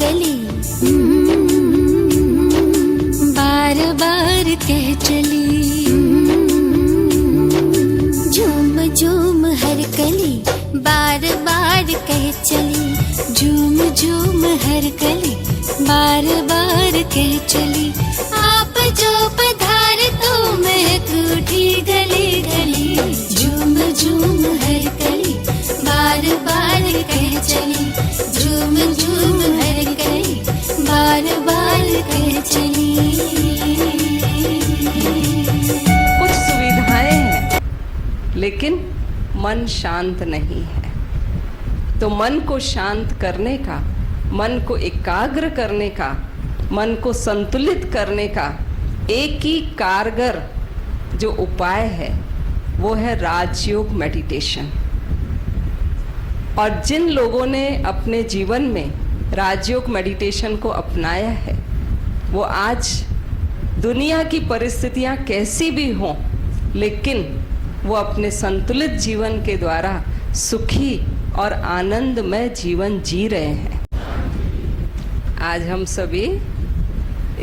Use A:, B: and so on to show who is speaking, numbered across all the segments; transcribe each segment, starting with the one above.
A: कली बार बार कह चली, झूम झूम हर कली बार बार कह चली, झूम झूम हर कली बार बार कह चली। आप जो पधार तो महक उठी गली गली, झूम झूम हर कली बार बार कह चली, झूम झूम हर कली बार बार कह चली।
B: कुछ सुविधाएं हैं लेकिन मन शांत नहीं है। तो मन को शांत करने का, मन को एकाग्र करने का, मन को संतुलित करने का एक ही कारगर जो उपाय है वो है राजयोग मेडिटेशन। और जिन लोगों ने अपने जीवन में राजयोग मेडिटेशन को अपनाया है वो आज दुनिया की परिस्थितियां कैसी भी हों लेकिन वो अपने संतुलित जीवन के द्वारा सुखी और आनंदमय जीवन जी रहे हैं। आज हम सभी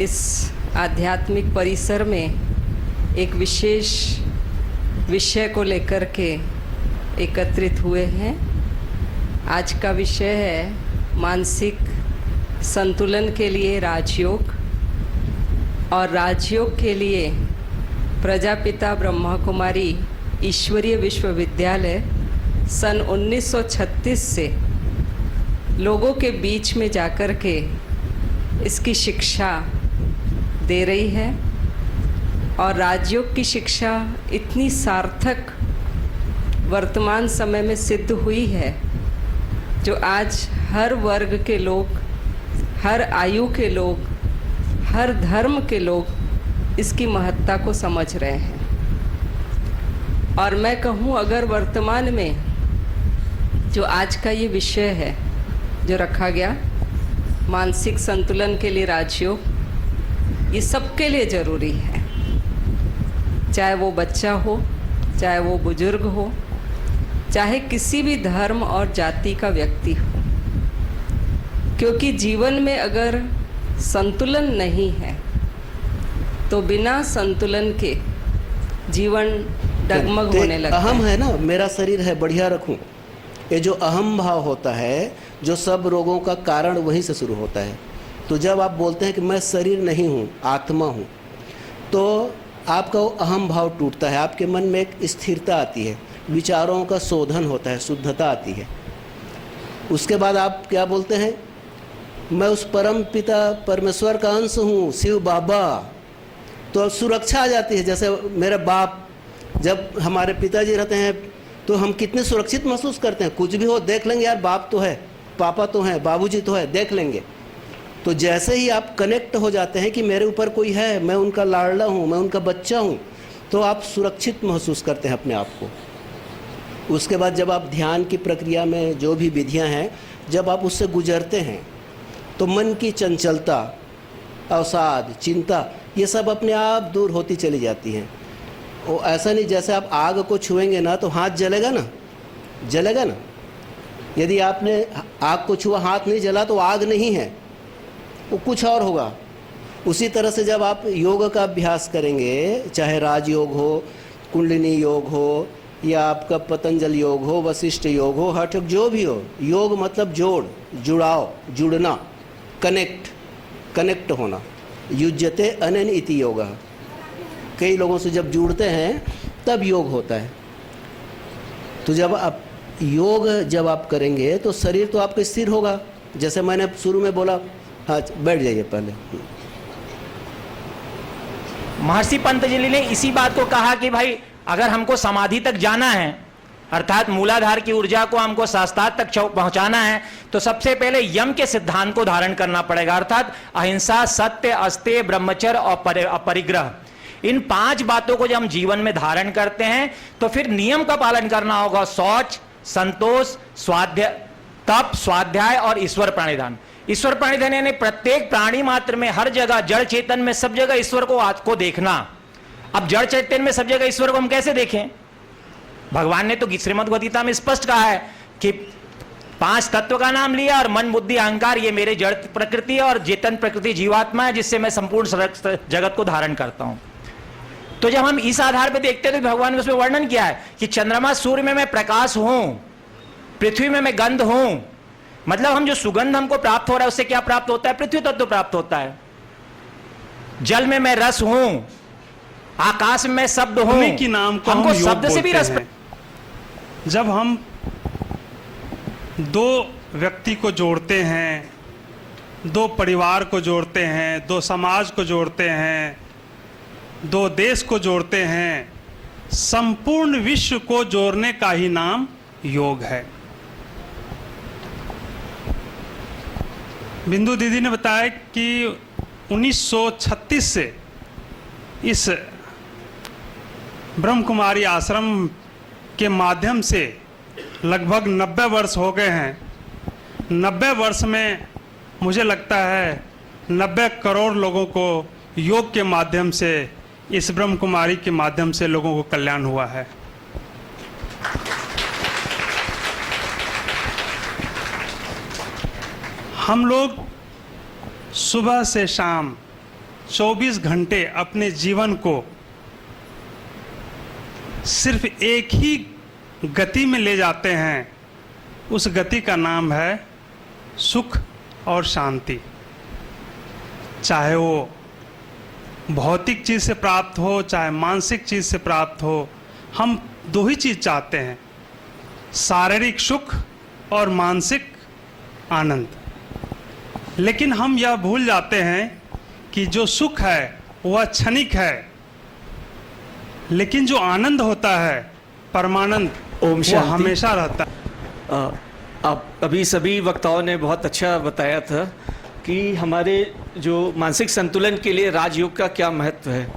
B: इस आध्यात्मिक परिसर में एक विशेष विषय को लेकर के एकत्रित हुए हैं। आज का विषय है मानसिक संतुलन के लिए राजयोग, और राजयोग के लिए प्रजापिता ब्रह्मा कुमारी ईश्वरीय विश्वविद्यालय सन 1936 से लोगों के बीच में जाकर के इसकी शिक्षा दे रही है। और राजयोग की शिक्षा इतनी सार्थक वर्तमान समय में सिद्ध हुई है जो आज हर वर्ग के लोग, हर आयु के लोग, हर धर्म के लोग इसकी महत्ता को समझ रहे हैं। और मैं कहूँ अगर वर्तमान में जो आज का ये विषय है जो रखा गया मानसिक संतुलन के लिए राजयोग, ये सबके लिए ज़रूरी है, चाहे वो बच्चा हो, चाहे वो बुजुर्ग हो, चाहे किसी भी धर्म और जाति का व्यक्ति हो। क्योंकि जीवन में अगर संतुलन नहीं है तो बिना संतुलन के जीवन डगमग होने लगता है।
C: अहम है ना, मेरा शरीर है बढ़िया रखूं, ये जो अहम भाव होता है जो सब रोगों का कारण वहीं से शुरू होता है। तो जब आप बोलते हैं कि मैं शरीर नहीं हूँ, आत्मा हूँ, तो आपका वो अहम भाव टूटता है, आपके मन में एक स्थिरता आती है, विचारों का शोधन होता है, शुद्धता आती है। उसके बाद आप क्या बोलते हैं, मैं उस परम पिता परमेश्वर का अंश हूँ, शिव बाबा। तो सुरक्षा आ जाती है। जैसे मेरे बाप, जब हमारे पिताजी रहते हैं तो हम कितने सुरक्षित महसूस करते हैं, कुछ भी हो देख लेंगे, यार बाप तो है, पापा तो हैं, बाबूजी तो है, देख लेंगे। तो जैसे ही आप कनेक्ट हो जाते हैं कि मेरे ऊपर कोई है, मैं उनका लाडला हूँ, मैं उनका बच्चा हूँ, तो आप सुरक्षित महसूस करते हैं अपने आप को। उसके बाद जब आप ध्यान की प्रक्रिया में जो भी विधियाँ हैं, जब आप उससे गुजरते हैं तो मन की चंचलता, अवसाद, चिंता, ये सब अपने आप दूर होती चली जाती हैं। वो ऐसा नहीं जैसे आप आग को छुएंगे ना तो हाथ जलेगा ना, जलेगा ना। यदि आपने आग को छुआ, हाथ नहीं जला तो आग नहीं है, वो कुछ और होगा। उसी तरह से जब आप योग का अभ्यास करेंगे, चाहे राजयोग हो, कुंडलिनी योग हो, या आपका पतंजल योग हो, वशिष्ठ योग हो, हठ योग, जो भी हो, योग मतलब जोड़, जुड़ाव, जुड़ना, कनेक्ट होना। युज्यते अनन इति योग। कई लोगों से जब जुड़ते हैं तब योग होता है। तो जब आप योग जब आप करेंगे तो शरीर तो आपका स्थिर होगा। जैसे मैंने शुरू में बोला, हाँ बैठ जाइए पहले।
D: महर्षि पतंजलि ने इसी बात को कहा कि भाई अगर हमको समाधि तक जाना है, अर्थात मूलाधार की ऊर्जा को हमको शास्त्रार्थ तक पहुंचाना है, तो सबसे पहले यम के सिद्धांत को धारण करना पड़ेगा, अर्थात अहिंसा, सत्य, अस्तेय, ब्रह्मचर्य और अपरिग्रह। इन 5 बातों को जब हम जीवन में धारण करते हैं तो फिर नियम का पालन करना होगा। शौच, संतोष, स्वाध्याय, तप, स्वाध्याय और ईश्वर प्रणिधान। ईश्वर प्रणिधान यानी प्रत्येक प्राणी मात्र में, हर जगह, जड़ चेतन में, सब जगह ईश्वर को देखना। अब जड़ चैतन्य में सब जगह ईश्वर को हम कैसे देखें? भगवान ने तो श्रीमद् भगवद गीता में स्पष्ट कहा है कि 5 तत्व का नाम लिया और मन बुद्धि अहंकार ये मेरे जड़ प्रकृति है और चेतन प्रकृति जीवात्मा है, जिससे मैं संपूर्ण जगत को धारण करता हूं। तो जब हम इस आधार पर देखते हैं तो भगवान ने उसमें वर्णन किया है कि चंद्रमा सूर्य में मैं प्रकाश हूं, पृथ्वी में मैं गंध हूं। मतलब हम जो सुगंध हमको प्राप्त हो रहा है उससे क्या प्राप्त होता है? पृथ्वी तत्व प्राप्त होता है। जल में मैं रस हूं, आकाश में मैं शब्द हूं।
E: उन्हीं की नाम को
D: हमको
E: हम योग
D: शब्द से भी
E: बोलते
D: रस
E: हैं। जब हम दो व्यक्ति को जोड़ते हैं, दो परिवार को जोड़ते हैं, दो समाज को जोड़ते हैं, दो देश को जोड़ते हैं, संपूर्ण विश्व को जोड़ने का ही नाम योग है। बिंदु दीदी ने बताया कि 1936 से इस ब्रह्म कुमारी आश्रम के माध्यम से लगभग 90 वर्ष हो गए हैं। 90 वर्ष में मुझे लगता है 90 करोड़ लोगों को योग के माध्यम से, इस ब्रह्म कुमारी के माध्यम से लोगों को कल्याण हुआ है। हम लोग सुबह से शाम 24 घंटे अपने जीवन को सिर्फ एक ही गति में ले जाते हैं। उस गति का नाम है सुख और शांति। चाहे वो भौतिक चीज़ से प्राप्त हो, चाहे मानसिक चीज़ से प्राप्त हो, हम दो ही चीज़ चाहते हैं, शारीरिक सुख और मानसिक आनंद। लेकिन हम यह भूल जाते हैं कि जो सुख है वह क्षणिक है, लेकिन जो आनंद होता है, परमानंद,
F: ओम
E: वो
F: शांति।
E: हमेशा रहता है।
F: आप अभी सभी वक्ताओं ने बहुत अच्छा बताया था कि हमारे जो मानसिक संतुलन के लिए राजयोग का क्या महत्व है।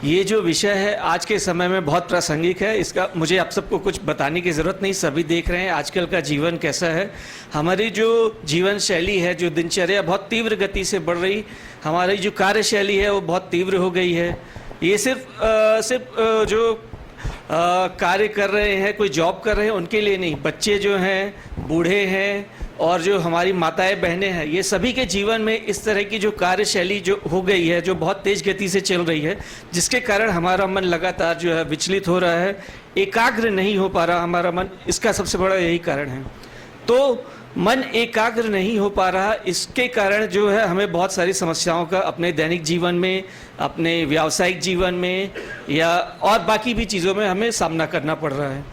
F: ये जो विषय है आज के समय में बहुत प्रासंगिक है। इसका मुझे आप सबको कुछ बताने की ज़रूरत नहीं, सभी देख रहे हैं आजकल का जीवन कैसा है। हमारी जो जीवन शैली है, जो दिनचर्या बहुत तीव्र गति से बढ़ रही, हमारी जो कार्यशैली है वो बहुत तीव्र हो गई है। ये सिर्फ जो कार्य कर रहे हैं, कोई जॉब कर रहे हैं, उनके लिए नहीं, बच्चे जो हैं, बूढ़े हैं और जो हमारी माताएं बहनें हैं, ये सभी के जीवन में इस तरह की जो कार्यशैली जो हो गई है, जो बहुत तेज गति से चल रही है, जिसके कारण हमारा मन लगातार जो है विचलित हो रहा है, एकाग्र नहीं हो पा रहा हमारा मन। इसका सबसे बड़ा यही कारण है। तो मन एकाग्र नहीं हो पा रहा, इसके कारण जो है हमें बहुत सारी समस्याओं का अपने दैनिक जीवन में, अपने व्यावसायिक जीवन में या और बाकी भी चीज़ों में हमें सामना करना पड़ रहा है।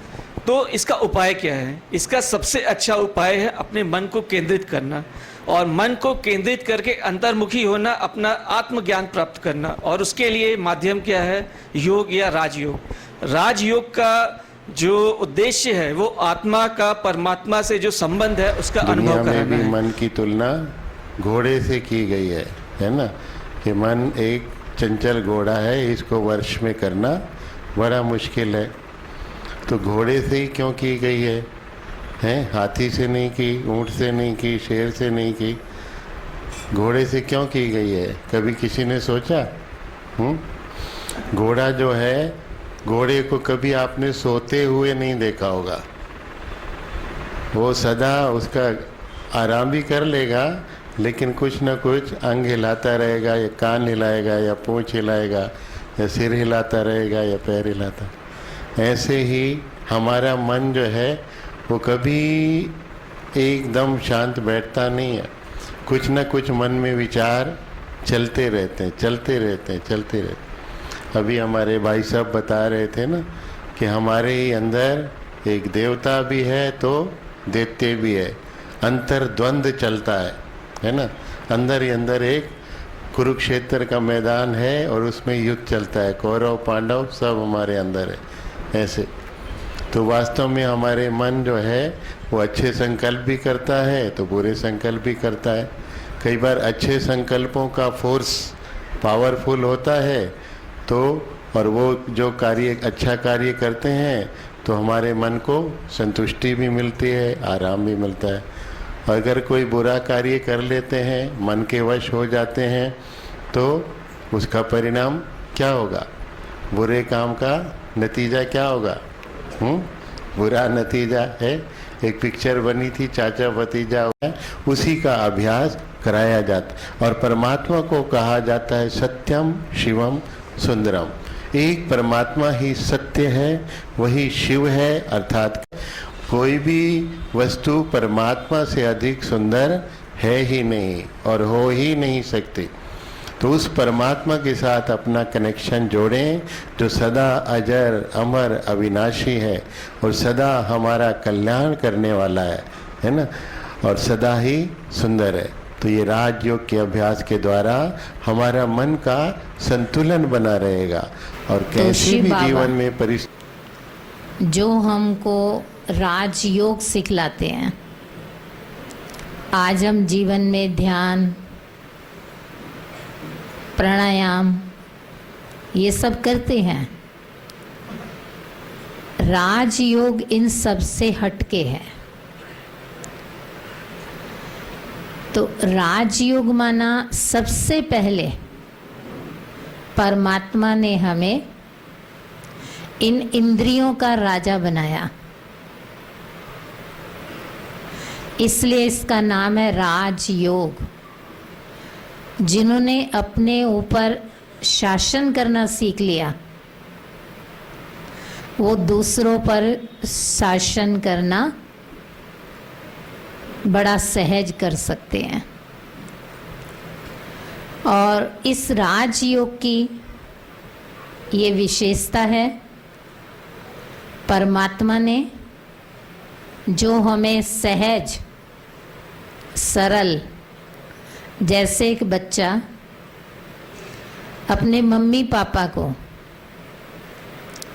F: तो इसका उपाय क्या है? इसका सबसे अच्छा उपाय है अपने मन को केंद्रित करना, और मन को केंद्रित करके अंतर्मुखी होना, अपना आत्मज्ञान प्राप्त करना। और उसके लिए माध्यम क्या है? योग या राजयोग। राजयोग का जो उद्देश्य है वो आत्मा का परमात्मा से जो संबंध है उसका अनुभव कराना है।
G: दुनिया में भी मन की तुलना घोड़े से की गई है ना, कि मन एक चंचल घोड़ा है, इसको वर्ष में करना बड़ा मुश्किल है। तो घोड़े से ही क्यों की गई है? हाथी से नहीं की, ऊंट से नहीं की, शेर से नहीं की, घोड़े से क्यों की गई है? कभी किसी ने सोचा? घोड़ा जो है, घोड़े को कभी आपने सोते हुए नहीं देखा होगा। वो सदा उसका आराम भी कर लेगा, लेकिन कुछ ना कुछ अंग हिलाता रहेगा, या कान हिलाएगा, या पूंछ हिलाएगा, या सिर हिलाता रहेगा, या पैर हिलाता। ऐसे ही हमारा मन जो है वो कभी एकदम शांत बैठता नहीं है। कुछ ना कुछ मन में विचार चलते रहते हैं, चलते रहते हैं, चलते रहते हैं। अभी हमारे भाई साहब बता रहे थे ना कि हमारे ही अंदर एक देवता भी है तो दैत्य भी है, अंतर्द्वंद चलता है ना। अंदर ही अंदर एक कुरुक्षेत्र का मैदान है और उसमें युद्ध चलता है, कौरव पांडव सब हमारे अंदर है। ऐसे तो वास्तव में हमारे मन जो है वो अच्छे संकल्प भी करता है तो बुरे संकल्प भी करता है। कई बार अच्छे संकल्पों का फोर्स पावरफुल होता है तो, और वो जो कार्य अच्छा कार्य करते हैं तो हमारे मन को संतुष्टि भी मिलती है, आराम भी मिलता है। अगर कोई बुरा कार्य कर लेते हैं, मन के वश हो जाते हैं, तो उसका परिणाम क्या होगा? बुरे काम का नतीजा क्या होगा? बुरा नतीजा है एक पिक्चर बनी थी चाचा भतीजा, उसी का अभ्यास कराया जाता। और परमात्मा को कहा जाता है सत्यम शिवम सुंदरम। एक परमात्मा ही सत्य है, वही शिव है, अर्थात कोई भी वस्तु परमात्मा से अधिक सुंदर है ही नहीं और हो ही नहीं सकती। तो उस परमात्मा के साथ अपना कनेक्शन जोड़ें जो सदा अजर अमर अविनाशी है और सदा हमारा कल्याण करने वाला है ना, और सदा ही सुंदर है। तो ये राजयोग के अभ्यास के द्वारा हमारा मन का संतुलन बना रहेगा और कैसी
H: शिव
G: भी
H: बाबा
G: जीवन में परिस्थिति
H: जो हमको राजयोग सिखलाते हैं, आज हम जीवन में ध्यान प्राणायाम ये सब करते हैं, राजयोग इन सब से हटके है। तो राजयोग माना सबसे पहले परमात्मा ने हमें इन इंद्रियों का राजा बनाया, इसलिए इसका नाम है राजयोग। जिन्होंने अपने ऊपर शासन करना सीख लिया, वो दूसरों पर शासन करना बड़ा सहज कर सकते हैं। और इस राजयोग की ये विशेषता है, परमात्मा ने जो हमें सहज सरल, जैसे एक बच्चा अपने मम्मी पापा को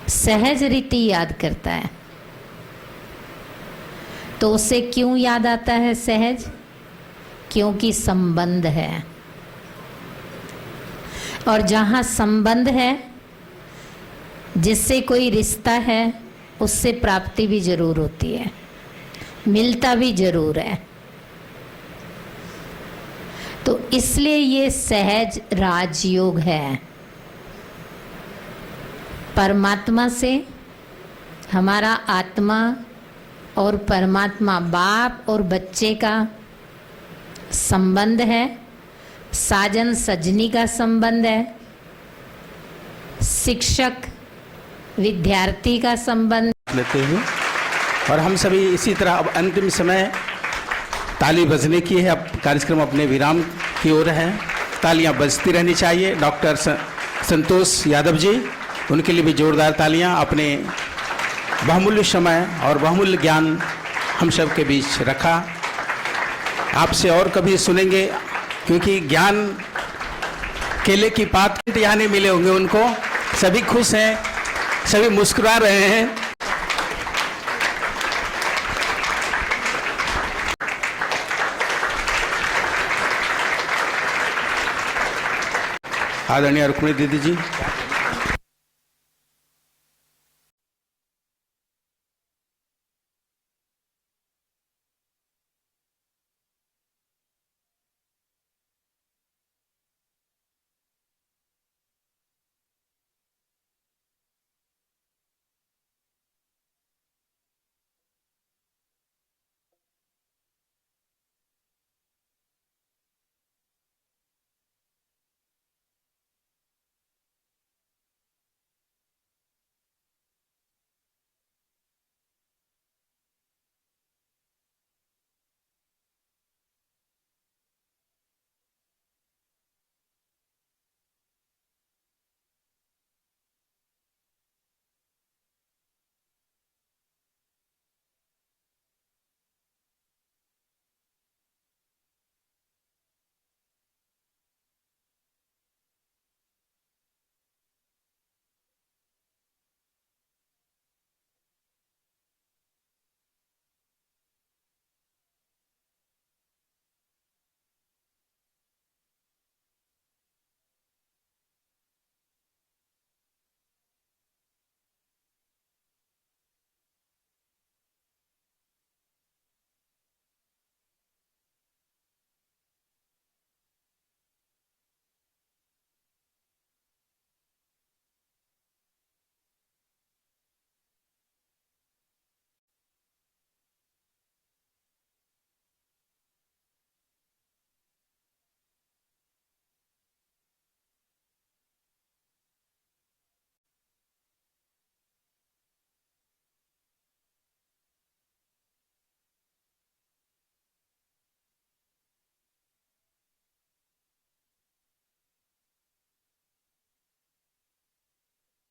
H: सहज रीति याद करता है, तो उसे क्यों याद आता है सहज? क्योंकि संबंध है, और जहाँ संबंध है, जिससे कोई रिश्ता है, उससे प्राप्ति भी जरूर होती है, मिलता भी जरूर है। तो इसलिए ये सहज राजयोग है। परमात्मा से हमारा आत्मा और परमात्मा बाप और बच्चे का संबंध है, साजन सजनी का संबंध है, शिक्षक विद्यार्थी का संबंध
I: लेते हुए, और हम सभी इसी तरह अब अंतिम समय ताली बजने की है। अब कार्यक्रम अपने विराम की ओर है, तालियां बजती रहनी चाहिए। डॉक्टर संतोष यादव जी, उनके लिए भी जोरदार तालियां। अपने बहुमूल्य समय और बहुमूल्य ज्ञान हम सब के बीच रखा। आपसे और कभी सुनेंगे, क्योंकि ज्ञान केले की पात यहाँ नहीं मिले होंगे उनको। सभी खुश हैं, सभी मुस्कुरा रहे हैं। आदरणीय रुक्मिणी दीदी जी।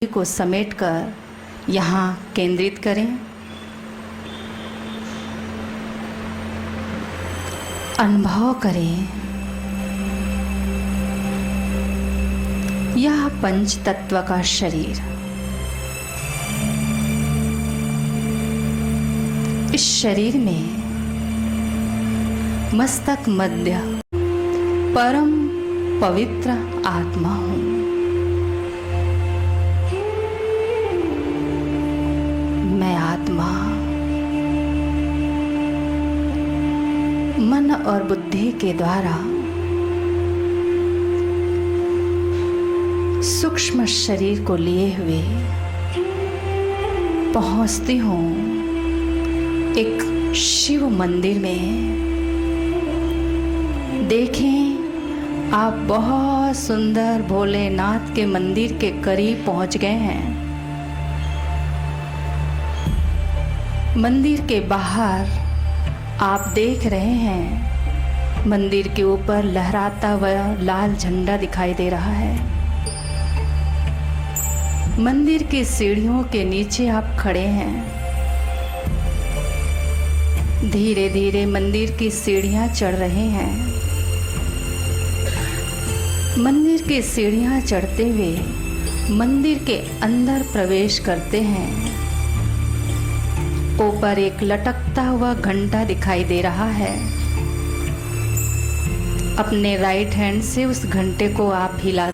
J: को समेटकर यहाँ केंद्रित करें। अनुभव करें यह पंच तत्व का शरीर इस शरीर में मस्तक मध्य परम पवित्र आत्मा हूँ। मैं आत्मा मन और बुद्धि के द्वारा सूक्ष्म शरीर को लिए हुए पहुंचती हूँ एक शिव मंदिर में। देखें आप बहुत सुंदर भोलेनाथ के मंदिर के करीब पहुंच गए हैं। मंदिर के बाहर आप देख रहे हैं मंदिर के ऊपर लहराता हुआ लाल झंडा दिखाई दे रहा है। मंदिर की सीढ़ियों के नीचे आप खड़े हैं। धीरे धीरे मंदिर की सीढ़ियां चढ़ रहे हैं। मंदिर की सीढ़ियां चढ़ते हुए मंदिर के अंदर प्रवेश करते हैं। ऊपर एक लटकता हुआ घंटा दिखाई दे रहा है। अपने राइट हैंड से उस घंटे को आप हिला